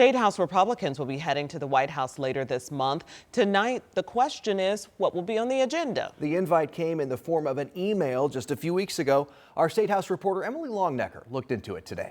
Statehouse Republicans will be heading to the White House later this month. Tonight, the question is, what will be on the agenda? The invite came in the form of an email just a few weeks ago. Our Statehouse reporter Emily Longnecker looked into it today.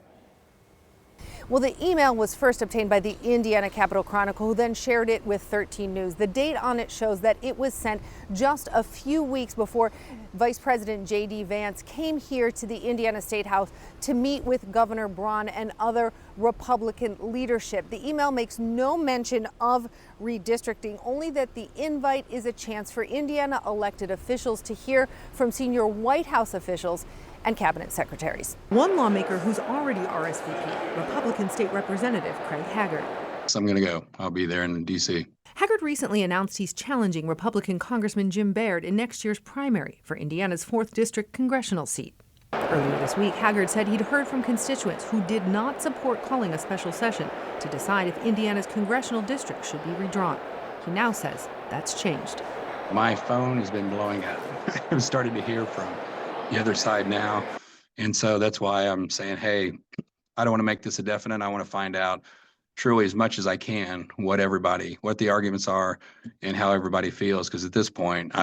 Well, the email was first obtained by the Indiana Capitol Chronicle, who then shared it with 13 News. The date on it shows that it was sent just a few weeks before Vice President JD Vance came here to the Indiana State House to meet with Governor Braun and other Republican leadership. The email makes no mention of redistricting, only that the invite is a chance for Indiana elected officials to hear from senior White House officials and cabinet secretaries. One lawmaker who's already RSVP, Republican State Representative Craig Haggard. So I'm going to go. I'll be there in D.C. Haggard recently announced he's challenging Republican Congressman Jim Baird in next year's primary for Indiana's 4th District congressional seat. Earlier this week, Haggard said he'd heard from constituents who did not support calling a special session to decide if Indiana's congressional district should be redrawn. He now says that's changed. My phone has been blowing up. I'm starting to hear from the other side now. And so that's why I'm saying, hey, I don't want to make this a definite. I want to find out truly as much as I can what the arguments are and how everybody feels. Because at this point,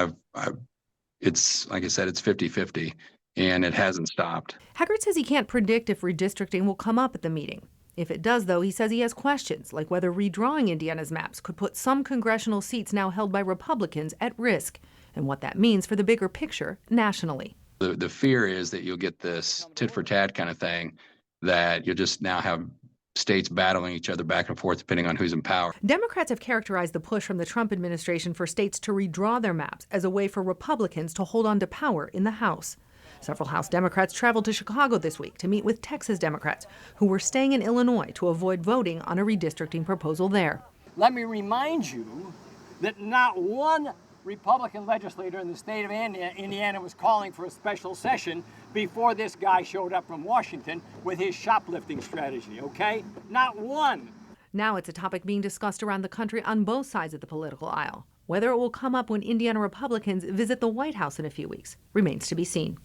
it's like I said, it's 50-50 and it hasn't stopped. Haggard says he can't predict if redistricting will come up at the meeting. If it does, though, he says he has questions, like whether redrawing Indiana's maps could put some congressional seats now held by Republicans at risk, and what that means for the bigger picture nationally. The fear is that you'll get this tit for tat kind of thing, that you'll just now have states battling each other back and forth depending on who's in power. Democrats have characterized the push from the Trump administration for states to redraw their maps as a way for Republicans to hold on to power in the House. Several House Democrats traveled to Chicago this week to meet with Texas Democrats who were staying in Illinois to avoid voting on a redistricting proposal there. Let me remind you that not one Republican legislator in the state of Indiana was calling for a special session before this guy showed up from Washington with his shoplifting strategy, okay? Not one. Now it's a topic being discussed around the country on both sides of the political aisle. Whether it will come up when Indiana Republicans visit the White House in a few weeks remains to be seen.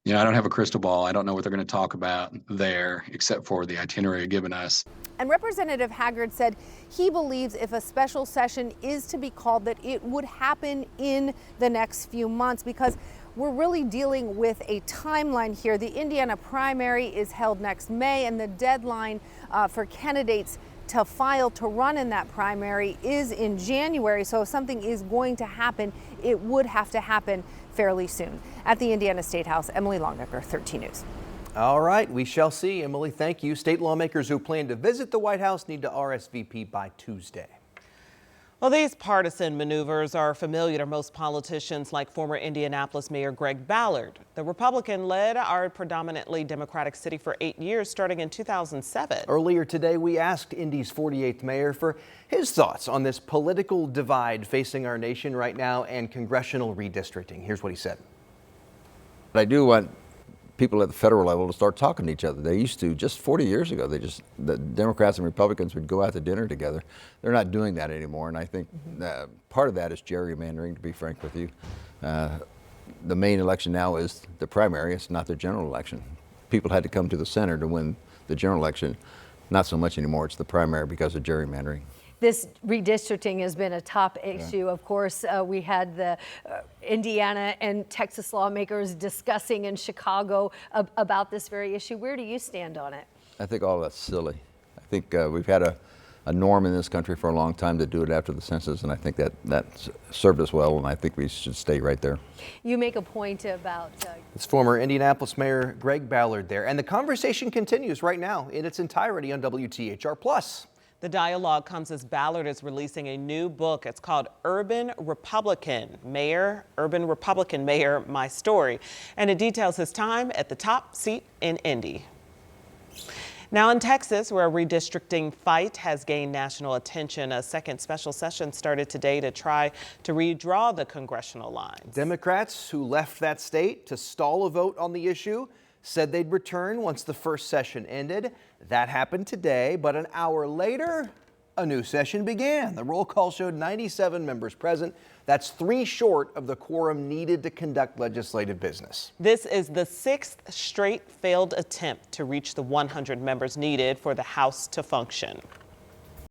I don't have a crystal ball. I don't know what they're going to talk about there, except for the itinerary given us. And Representative Haggard said he believes if a special session is to be called, that it would happen in the next few months, because we're really dealing with a timeline here. The Indiana primary is held next May, and the deadline for candidates to file to run in that primary is in January. So if something is going to happen, it would have to happen fairly soon. At the Indiana State House, Emily Longnecker, 13 News. All right, we shall see. Emily, thank you. State lawmakers who plan to visit the White House need to RSVP by Tuesday. Well, these partisan maneuvers are familiar to most politicians, like former Indianapolis Mayor Greg Ballard. The Republican led our predominantly Democratic city for 8 years, starting in 2007. Earlier today, we asked Indy's 48th mayor for his thoughts on this political divide facing our nation right now and congressional redistricting. Here's what he said. I do want people at the federal level to start talking to each other. They used to, just 40 years ago, the Democrats and Republicans would go out to dinner together. They're not doing that anymore, and I think part of that is gerrymandering, to be frank with you. The main election now is the primary. It's not the general election. People had to come to the center to win the general election. Not so much anymore. It's the primary because of gerrymandering. This redistricting has been a top issue. Of course, we had the Indiana and Texas lawmakers discussing in Chicago about this very issue. Where do you stand on it? I think all that's silly. I think we've had a norm in this country for a long time to do it after the census, and I think that served us well, and I think we should stay right there. You make a point about... It's former Indianapolis Mayor Greg Ballard there, and the conversation continues right now in its entirety on WTHR+. The dialogue comes as Ballard is releasing a new book. It's called Urban Republican Mayor, My Story. And it details his time at the top seat in Indy. Now in Texas, where a redistricting fight has gained national attention, a second special session started today to try to redraw the congressional lines. Democrats who left that state to stall a vote on the issue said they'd return once the first session ended. That happened today, but an hour later, a new session began. The roll call showed 97 members present. That's 3 short of the quorum needed to conduct legislative business. This is the 6th straight failed attempt to reach the 100 members needed for the House to function.